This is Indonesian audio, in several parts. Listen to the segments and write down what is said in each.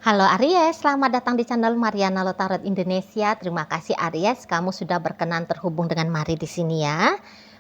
Halo Aries, selamat datang di channel Mariana Lotarot Indonesia. Terima kasih Aries, kamu sudah berkenan terhubung dengan Mari di sini ya.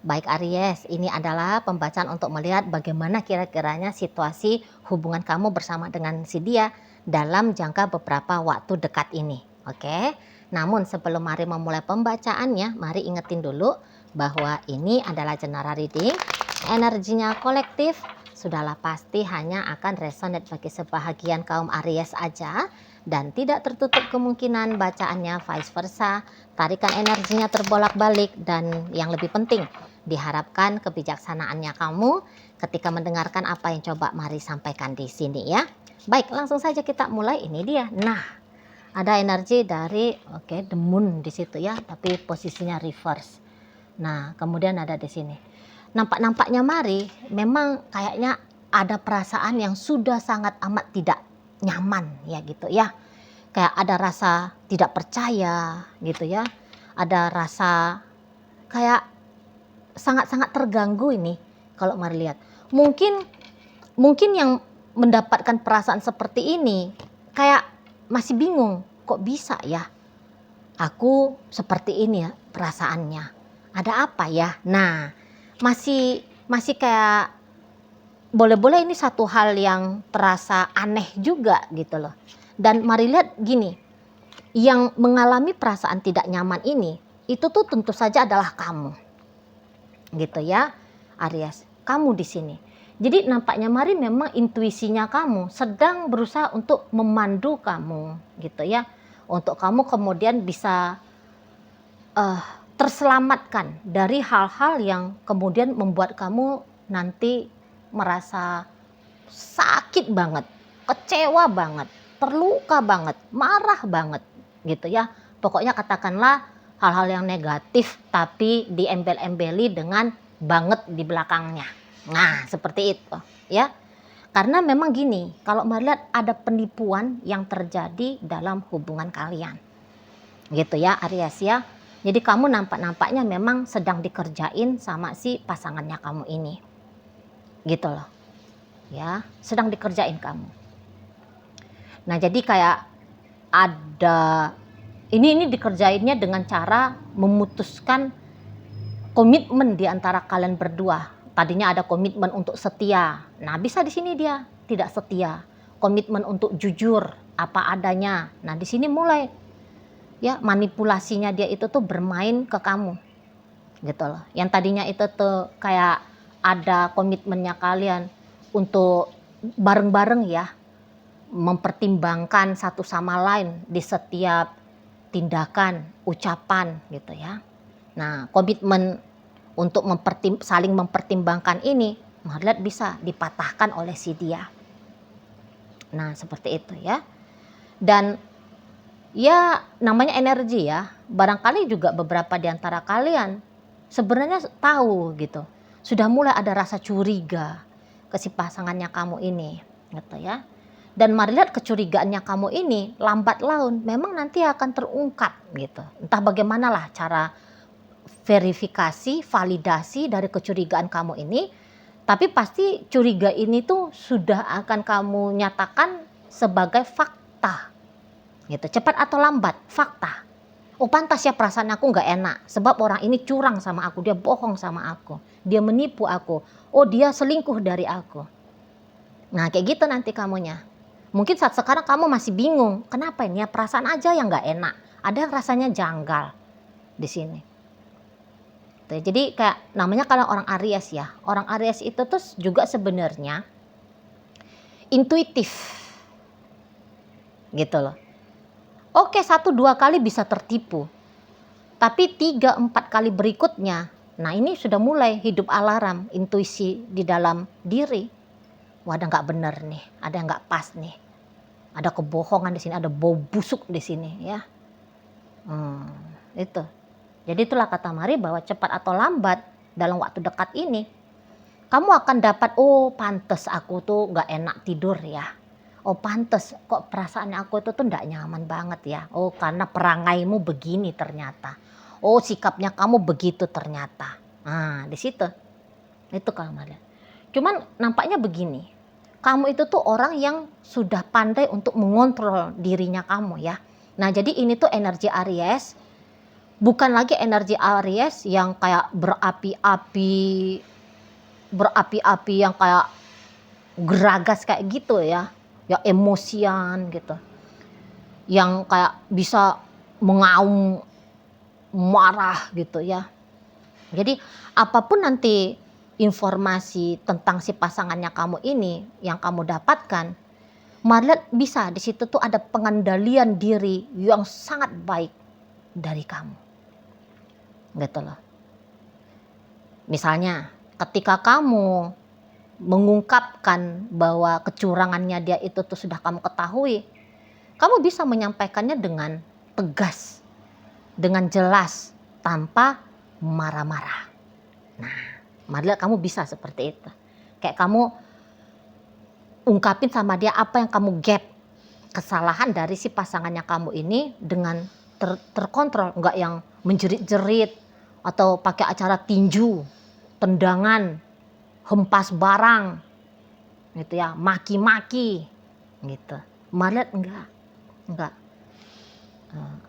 Baik Aries, ini adalah pembacaan untuk melihat bagaimana kira-kiranya situasi hubungan kamu bersama dengan si dia dalam jangka beberapa waktu dekat ini. Oke. Namun sebelum Mari memulai pembacaannya, mari ingetin dulu bahwa ini adalah general reading. Energinya kolektif. Sudahlah pasti hanya akan resonate bagi sebahagian kaum Aries aja dan tidak tertutup kemungkinan bacaannya vice versa, tarikan energinya terbolak-balik dan yang lebih penting diharapkan kebijaksanaannya kamu ketika mendengarkan apa yang coba Mari sampaikan di sini ya. Baik, langsung saja kita mulai. Ini dia. Nah, ada energi dari the moon di situ ya, tapi posisinya reverse. Nah, kemudian ada di sini. Nampaknya Mari memang kayaknya ada perasaan yang sudah sangat amat tidak nyaman ya gitu ya. Kayak ada rasa tidak percaya gitu ya. Ada rasa kayak sangat-sangat terganggu ini kalau Mari lihat. Mungkin yang mendapatkan perasaan seperti ini kayak masih bingung, kok bisa ya aku seperti ini ya perasaannya. Ada apa ya? Nah, masih kayak boleh-boleh ini satu hal yang terasa aneh juga gitu loh. Dan Mari lihat gini, yang mengalami perasaan tidak nyaman ini itu tuh tentu saja adalah kamu. Gitu ya, Aries. Kamu di sini. Jadi nampaknya Mari memang intuisinya kamu sedang berusaha untuk memandu kamu gitu ya. Untuk kamu kemudian bisa terselamatkan dari hal-hal yang kemudian membuat kamu nanti merasa sakit banget, kecewa banget, terluka banget, marah banget gitu ya. Pokoknya katakanlah hal-hal yang negatif tapi diembel-embeli dengan banget di belakangnya. Nah, seperti itu ya. Karena memang gini, kalau melihat ada penipuan yang terjadi dalam hubungan kalian. Gitu ya Aries ya. Jadi kamu nampaknya memang sedang dikerjain sama si pasangannya kamu ini. Gitu loh. Ya, sedang dikerjain kamu. Nah, jadi kayak ada ini dikerjainnya dengan cara memutuskan komitmen di antara kalian berdua. Tadinya ada komitmen untuk setia. Nah, bisa di sini dia tidak setia. Komitmen untuk jujur apa adanya. Nah, di sini mulai ya manipulasinya dia itu tuh bermain ke kamu gitu loh. Yang tadinya itu tuh kayak ada komitmennya kalian untuk bareng-bareng ya mempertimbangkan satu sama lain di setiap tindakan, ucapan gitu ya. Nah, komitmen untuk saling mempertimbangkan ini lihat bisa dipatahkan oleh si dia. Nah, seperti itu ya. Dan ya namanya energi ya, barangkali juga beberapa di antara kalian sebenarnya tahu gitu, sudah mulai ada rasa curiga ke si pasangannya kamu ini gitu ya. Dan mari lihat kecurigaannya kamu ini lambat laun memang nanti akan terungkap gitu. Entah bagaimanalah cara verifikasi, validasi dari kecurigaan kamu ini, tapi pasti curiga ini tuh sudah akan kamu nyatakan sebagai fakta gitu, cepat atau lambat fakta. Oh pantas ya perasaan aku nggak enak sebab orang ini curang sama aku, dia bohong sama aku, dia menipu aku, oh dia selingkuh dari aku. Nah kayak gitu nanti kamunya. Mungkin saat sekarang kamu masih bingung, kenapa ini ya perasaan aja yang nggak enak, ada yang rasanya janggal di sini. Jadi kayak namanya kalau orang Aries ya, orang Aries itu tuh juga sebenarnya intuitif gitu loh. Oke 1-2 kali bisa tertipu, tapi 3-4 kali berikutnya, nah ini sudah mulai hidup alarm intuisi di dalam diri. Wah ada nggak benar nih, ada yang nggak pas nih, ada kebohongan di sini, ada bau busuk di sini ya. Itu. Jadi itulah kata Mari bahwa cepat atau lambat dalam waktu dekat ini kamu akan dapat, oh pantes aku tuh nggak enak tidur ya. Oh pantes kok perasaannya aku itu tuh nggak nyaman banget ya. Oh karena perangaimu begini ternyata. Oh sikapnya kamu begitu ternyata. Nah di situ. Itu kalau Mari. Cuman nampaknya begini. kamu itu tuh orang yang sudah pandai untuk mengontrol dirinya kamu ya. Nah, jadi ini tuh energi Aries, bukan lagi energi Aries yang kayak berapi-api yang kayak geragas kayak gitu ya, yang emosian gitu, yang kayak bisa mengaum marah gitu ya. Jadi apapun nanti informasi tentang si pasangannya kamu ini yang kamu dapatkan, Marlet bisa di situ tuh ada pengendalian diri yang sangat baik dari kamu. Gitu loh. Misalnya ketika kamu mengungkapkan bahwa kecurangannya dia itu tuh sudah kamu ketahui, kamu bisa menyampaikannya dengan tegas, dengan jelas, tanpa marah-marah. Nah, Marlet kamu bisa seperti itu. Kayak kamu ungkapin sama dia apa yang kamu gap, kesalahan dari si pasangannya kamu ini dengan terkontrol, nggak yang menjerit-jerit atau pakai acara tinju, tendangan, hempas barang, gitu ya, maki-maki, gitu. Marlet enggak.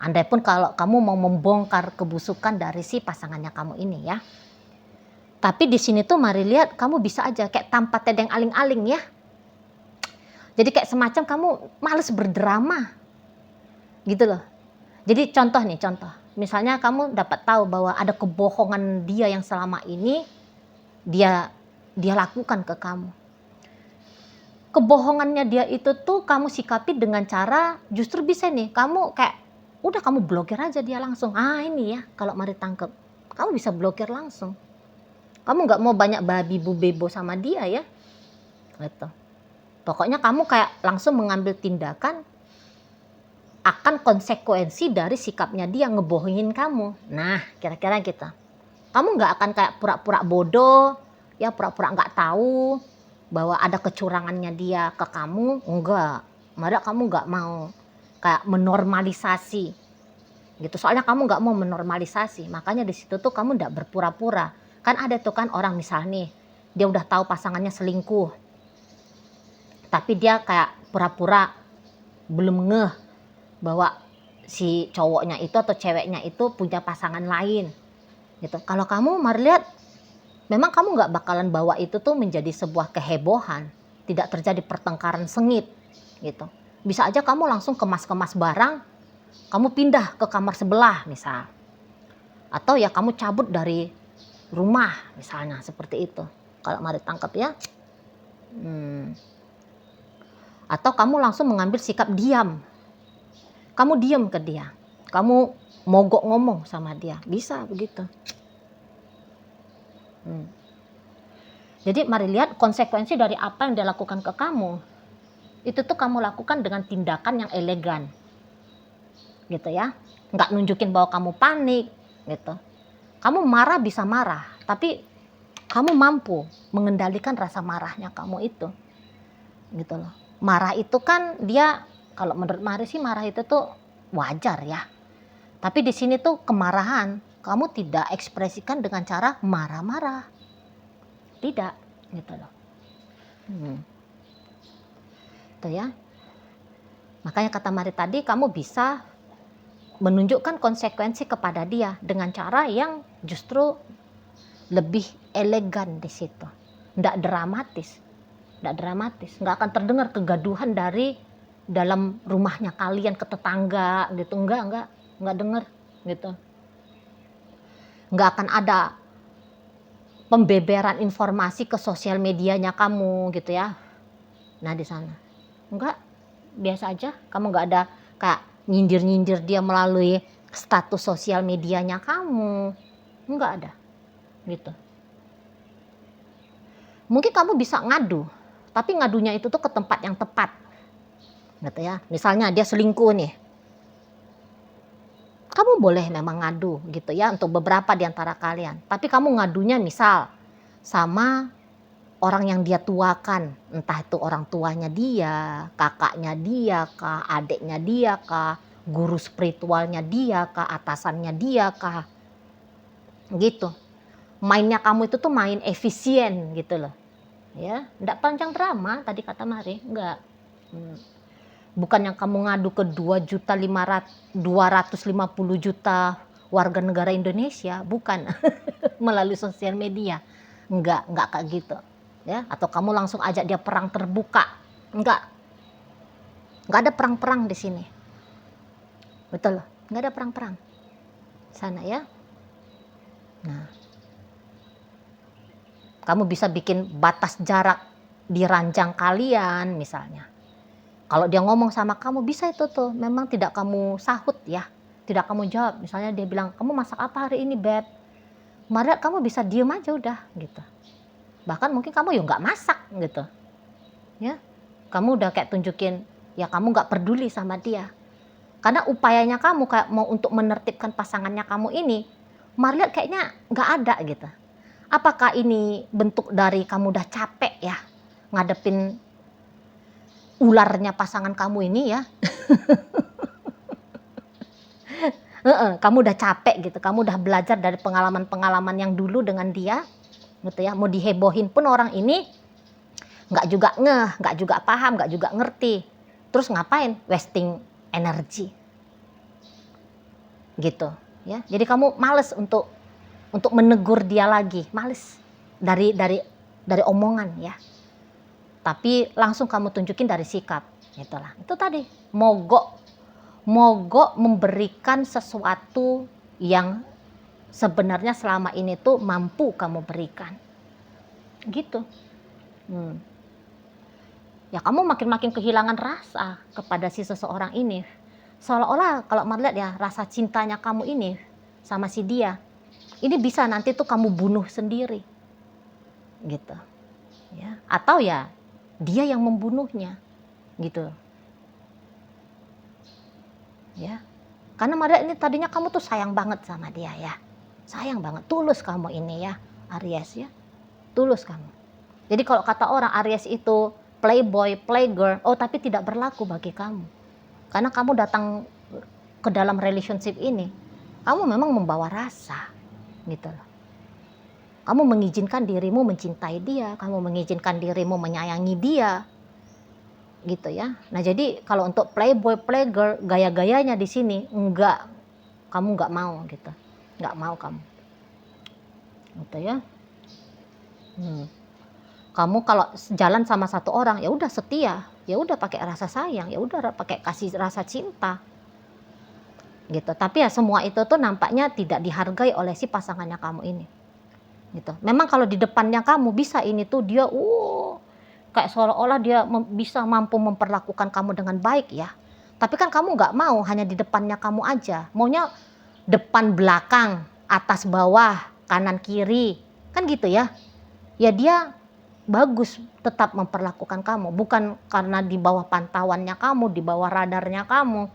Andai pun kalau kamu mau membongkar kebusukan dari si pasangannya kamu ini ya. Tapi di sini tuh mari lihat kamu bisa aja kayak tanpa tedeng aling-aling ya. Jadi kayak semacam kamu males berdrama, gitu loh. Jadi contoh. Misalnya kamu dapat tahu bahwa ada kebohongan dia yang selama ini dia lakukan ke kamu. Kebohongannya dia itu tuh kamu sikapi dengan cara justru bisa nih kamu kayak udah kamu blokir aja dia langsung. Ini ya kalau mari tangkep, kamu bisa blokir langsung. Kamu nggak mau banyak babi bu bebo sama dia ya, gitu. Pokoknya kamu kayak langsung mengambil tindakan akan konsekuensi dari sikapnya dia ngebohongin kamu. Nah, kira-kira gitu. Kamu nggak akan kayak pura-pura bodoh, ya pura-pura nggak tahu bahwa ada kecurangannya dia ke kamu. Enggak, malah kamu nggak mau kayak menormalisasi, gitu. Soalnya kamu nggak mau menormalisasi, makanya di situ tuh kamu nggak berpura-pura. Kan ada tuh kan orang misal nih, dia udah tahu pasangannya selingkuh, tapi dia kayak pura-pura belum ngeh bahwa si cowoknya itu atau ceweknya itu punya pasangan lain, gitu. Kalau kamu mari lihat, memang kamu nggak bakalan bawa itu tuh menjadi sebuah kehebohan, tidak terjadi pertengkaran sengit, gitu. Bisa aja kamu langsung kemas-kemas barang, kamu pindah ke kamar sebelah misal, atau ya kamu cabut dari rumah misalnya seperti itu. Kalau mari tangkap ya. Atau kamu langsung mengambil sikap diam. Kamu diam ke dia. Kamu mogok ngomong sama dia. Bisa begitu. Jadi mari lihat konsekuensi dari apa yang dia lakukan ke kamu. Itu tuh kamu lakukan dengan tindakan yang elegan. Gitu ya. Nggak nunjukin bahwa kamu panik. Gitu. Kamu marah bisa marah. Tapi kamu mampu mengendalikan rasa marahnya kamu itu. Gitu loh. Marah itu kan dia, kalau menurut Mari sih marah itu tuh wajar ya. Tapi di sini tuh kemarahan kamu tidak ekspresikan dengan cara marah-marah. Tidak, gitu loh. Itu ya. Makanya kata Mari tadi kamu bisa menunjukkan konsekuensi kepada dia dengan cara yang justru lebih elegan di situ. Nggak dramatis. Nggak akan terdengar kegaduhan dari dalam rumahnya kalian ke tetangga gitu. Nggak dengar gitu. Nggak akan ada pembeberan informasi ke sosial medianya kamu gitu ya. Nah di sana nggak, biasa aja. Kamu nggak ada kayak nyindir dia melalui status sosial medianya kamu. Nggak ada gitu. Mungkin kamu bisa ngadu, tapi ngadunya itu tuh ke tempat yang tepat, gitu ya. Misalnya dia selingkuh nih, kamu boleh memang ngadu gitu ya untuk beberapa di antara kalian. Tapi kamu ngadunya misal sama orang yang dia tuakan, entah itu orang tuanya dia, kakaknya dia kah, adiknya dia kah, guru spiritualnya dia kah, atasannya dia kah, gitu. Mainnya kamu itu tuh main efisien gitu loh. Ya, enggak panjang drama tadi kata Mari, enggak. Bukan yang kamu ngadu ke 250 juta warga negara Indonesia, bukan. Melalui sosial media. Enggak kayak gitu. Ya, atau kamu langsung ajak dia perang terbuka. Enggak ada perang-perang di sini. Betul, enggak ada perang-perang. Sana ya. Nah, kamu bisa bikin batas jarak di ranjang kalian misalnya. Kalau dia ngomong sama kamu, bisa itu tuh, memang tidak kamu sahut ya, tidak kamu jawab. Misalnya dia bilang, kamu masak apa hari ini, Beb? Malah kamu bisa diem aja udah gitu. Bahkan mungkin kamu ya nggak masak gitu. Ya, kamu udah kayak tunjukin, ya kamu nggak peduli sama dia. Karena upayanya kamu kayak mau untuk menertibkan pasangannya kamu ini, Marliat kayaknya nggak ada gitu. Apakah ini bentuk dari kamu udah capek ya ngadepin ularnya pasangan kamu ini ya? Kamu udah capek gitu, kamu udah belajar dari pengalaman-pengalaman yang dulu dengan dia, gitu ya. Mau dihebohin pun orang ini nggak juga ngeh, nggak juga paham, nggak juga ngerti. Terus ngapain? Wasting energi, gitu ya. Jadi kamu males untuk menegur dia lagi, males dari omongan ya. Tapi langsung kamu tunjukin dari sikap, gitulah. Itu tadi mogok memberikan sesuatu yang sebenarnya selama ini tuh mampu kamu berikan, gitu. Ya kamu makin kehilangan rasa kepada si seseorang ini. Seolah-olah kalau melihat ya rasa cintanya kamu ini sama si dia, ini bisa nanti tuh kamu bunuh sendiri, gitu. Ya, atau ya dia yang membunuhnya, gitu. Ya, karena Maria ini tadinya kamu tuh sayang banget sama dia ya, sayang banget, tulus kamu ini ya, Aries ya, tulus kamu. Jadi kalau kata orang Aries itu playboy, playgirl, oh tapi tidak berlaku bagi kamu. Karena kamu datang ke dalam relationship ini, kamu memang membawa rasa, gitu loh. Kamu mengizinkan dirimu mencintai dia, kamu mengizinkan dirimu menyayangi dia, gitu ya. Nah jadi kalau untuk playboy, playgirl, gaya-gayanya di sini enggak, kamu enggak mau gitu, enggak mau kamu, gitu ya. Kamu kalau jalan sama satu orang ya udah setia, ya udah pakai rasa sayang, ya udah pakai kasih rasa cinta, gitu. Tapi ya semua itu tuh nampaknya tidak dihargai oleh si pasangannya kamu ini, gitu. Memang kalau di depannya kamu bisa ini tuh dia kayak seolah-olah dia bisa mampu memperlakukan kamu dengan baik ya. Tapi kan kamu nggak mau hanya di depannya kamu aja, maunya depan belakang, atas bawah, kanan kiri, kan gitu ya. Ya dia bagus tetap memperlakukan kamu, bukan karena di bawah pantauannya kamu, di bawah radarnya kamu.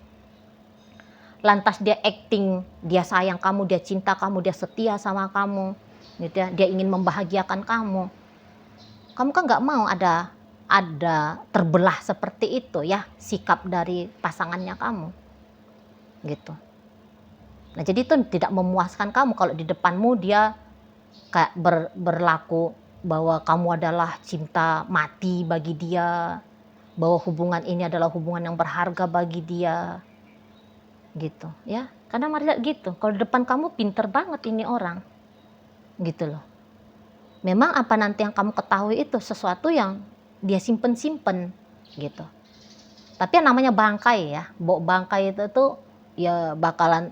Lantas dia acting, dia sayang kamu, dia cinta kamu, dia setia sama kamu, gitu ya. Dia ingin membahagiakan kamu. Kamu kan nggak mau ada terbelah seperti itu ya sikap dari pasangannya kamu, gitu. Nah jadi itu tidak memuaskan kamu kalau di depanmu dia kayak berlaku bahwa kamu adalah cinta mati bagi dia, bahwa hubungan ini adalah hubungan yang berharga bagi dia, gitu ya. Karena Mari lihat gitu, kalau di depan kamu pinter banget ini orang, gitu loh. Memang apa nanti yang kamu ketahui itu sesuatu yang dia simpen gitu. Tapi yang namanya bangkai ya, bangkai itu tuh ya bakalan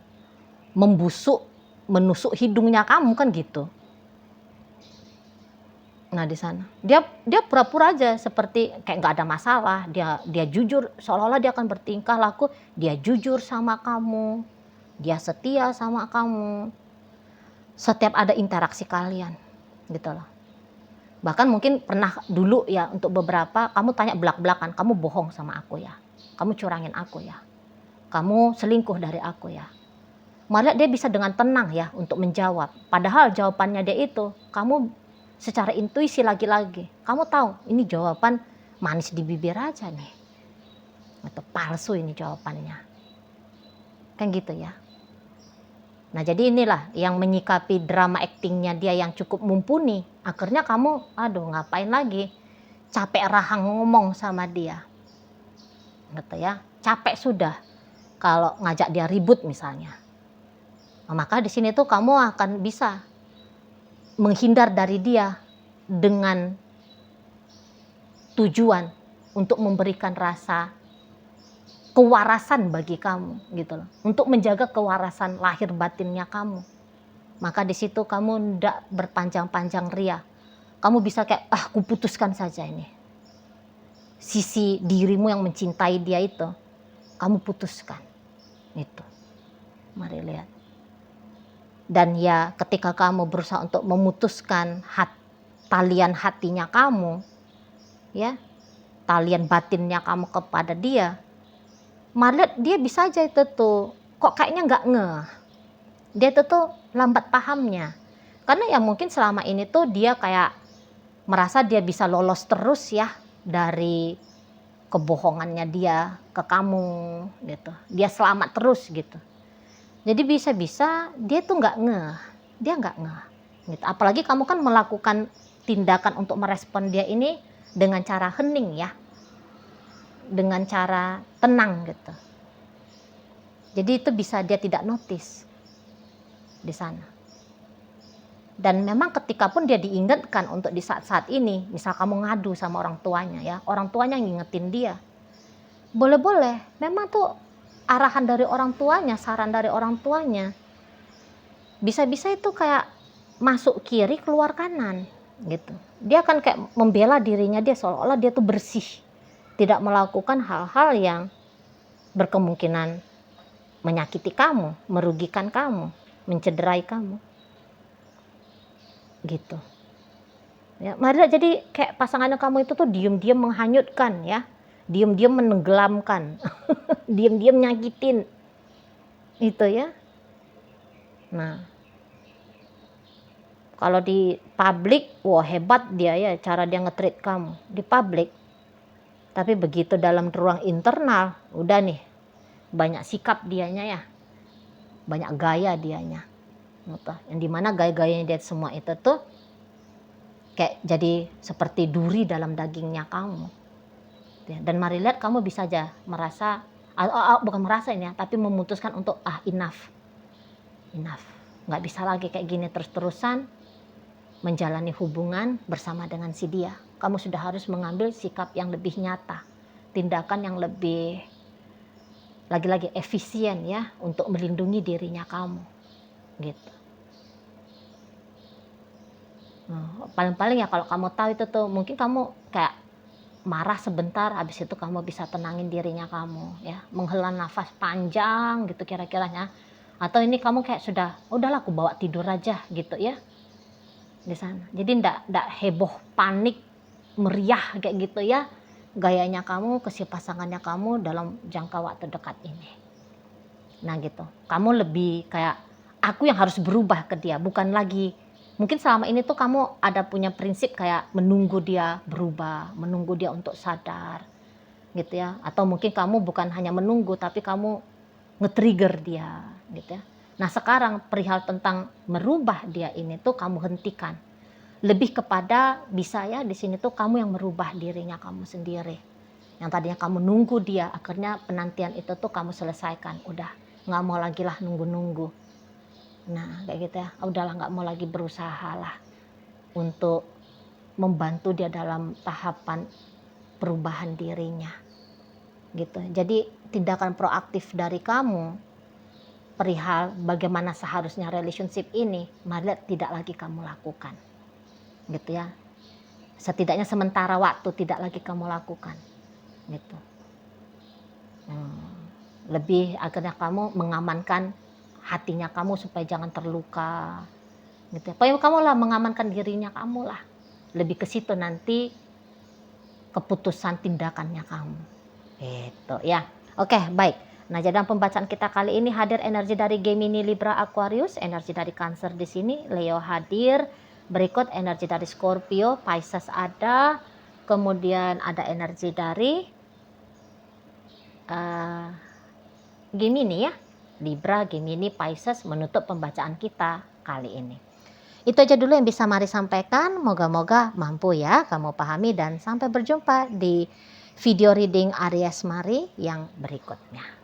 menusuk hidungnya kamu kan gitu. Nah di sana dia pura-pura aja seperti kayak nggak ada masalah, dia jujur, seolah-olah dia akan bertingkah laku, dia jujur sama kamu, dia setia sama kamu setiap ada interaksi kalian, gitu loh. Bahkan mungkin pernah dulu ya untuk beberapa kamu tanya belak-belakan, kamu bohong sama aku ya, kamu curangin aku ya, kamu selingkuh dari aku ya. Malah dia bisa dengan tenang ya untuk menjawab, padahal jawabannya dia itu kamu secara intuisi lagi-lagi kamu tahu ini jawaban manis di bibir aja nih, atau palsu ini jawabannya, kan gitu ya. Nah jadi inilah yang menyikapi drama aktingnya dia yang cukup mumpuni. Akhirnya kamu aduh ngapain lagi capek rahang ngomong sama dia, gitu ya. Capek sudah kalau ngajak dia ribut misalnya. Nah, maka di sini tuh kamu akan bisa menghindar dari dia dengan tujuan untuk memberikan rasa kewarasan bagi kamu, gitu loh. Untuk menjaga kewarasan lahir batinnya kamu. Maka di situ kamu ndak berpanjang-panjang ria. Kamu bisa kayak, aku putuskan saja ini. Sisi dirimu yang mencintai dia itu, kamu putuskan. Itu. Mari lihat. Dan ya ketika kamu berusaha untuk memutuskan talian hatinya kamu, ya, talian batinnya kamu kepada dia, mari lihat dia bisa aja itu tuh, kok kayaknya nggak ngeh. Dia itu tuh lambat pahamnya. Karena ya mungkin selama ini tuh dia kayak merasa dia bisa lolos terus ya dari kebohongannya dia ke kamu gitu. Dia selamat terus gitu. Jadi bisa-bisa dia tuh nggak ngeh. Dia nggak ngeh. Gitu. Apalagi kamu kan melakukan tindakan untuk merespon dia ini dengan cara hening ya. Dengan cara tenang gitu. Jadi itu bisa dia tidak notice di sana. Dan memang ketika pun dia diingatkan untuk di saat-saat ini, misal kamu ngadu sama orang tuanya ya, orang tuanya ngingetin dia. Boleh-boleh, memang tuh arahan dari orang tuanya, saran dari orang tuanya. Bisa-bisa itu kayak masuk kiri keluar kanan gitu. Dia akan kayak membela dirinya dia seolah-olah dia tuh bersih. Tidak melakukan hal-hal yang berkemungkinan menyakiti kamu, merugikan kamu, mencederai kamu. Gitu. Ya, Maria jadi kayak pasangannya kamu itu tuh diam-diam menghanyutkan ya, diam-diam menenggelamkan, diam-diam nyakitin, itu ya. Nah, kalau di publik, wah hebat dia ya cara dia nge-treat kamu di publik. Tapi begitu dalam ruang internal, udah nih banyak sikap dianya ya, banyak gaya dianya, yang dimana gaya-gayanya dia semua itu tuh kayak jadi seperti duri dalam dagingnya kamu. Dan mari lihat kamu bisa aja merasa, bukan merasa ini ya, tapi memutuskan untuk enough. Nggak bisa lagi kayak gini terus-terusan menjalani hubungan bersama dengan si dia. Kamu sudah harus mengambil sikap yang lebih nyata, tindakan yang lebih lagi-lagi efisien ya untuk melindungi dirinya kamu. Gitu. Paling-paling ya kalau kamu tahu itu tuh mungkin kamu kayak marah sebentar, habis itu kamu bisa tenangin dirinya kamu ya, menghela nafas panjang gitu kira-kiranya. Atau ini kamu kayak sudah, udahlah aku bawa tidur aja gitu ya di sana. Jadi ndak heboh, panik, meriah kayak gitu ya gayanya kamu ke si pasangannya kamu dalam jangka waktu dekat ini. Nah gitu, kamu lebih kayak aku yang harus berubah ke dia, bukan lagi. Mungkin selama ini tuh kamu ada punya prinsip kayak menunggu dia berubah, menunggu dia untuk sadar gitu ya. Atau mungkin kamu bukan hanya menunggu tapi kamu nge-trigger dia gitu ya. Nah sekarang perihal tentang merubah dia ini tuh kamu hentikan. Lebih kepada bisa ya di sini tuh kamu yang merubah dirinya kamu sendiri. Yang tadinya kamu nunggu dia, akhirnya penantian itu tuh kamu selesaikan. Udah nggak mau lagi lah nunggu-nunggu. Nah kayak gitu ya, udahlah nggak mau lagi berusaha lah untuk membantu dia dalam tahapan perubahan dirinya gitu. Jadi tindakan proaktif dari kamu perihal bagaimana seharusnya relationship ini, mari tidak lagi kamu lakukan gitu ya. Setidaknya sementara waktu tidak lagi kamu lakukan gitu. Lebih akhirnya kamu mengamankan hatinya kamu supaya jangan terluka gitu ya. Pokoknya kamu lah mengamankan dirinya kamu lah. Lebih ke situ nanti keputusan tindakannya kamu. Gitu ya. Oke, baik. Nah, jadi dalam pembacaan kita kali ini hadir energi dari Gemini, Libra, Aquarius, energi dari Cancer di sini, Leo hadir. Berikut energi dari Scorpio, Pisces ada, kemudian ada energi dari Gemini ya. Libra, Gemini, Pisces menutup pembacaan kita kali ini. Itu aja dulu yang bisa Mari sampaikan, moga-moga mampu ya kamu pahami dan sampai berjumpa di video reading Aries Mari yang berikutnya.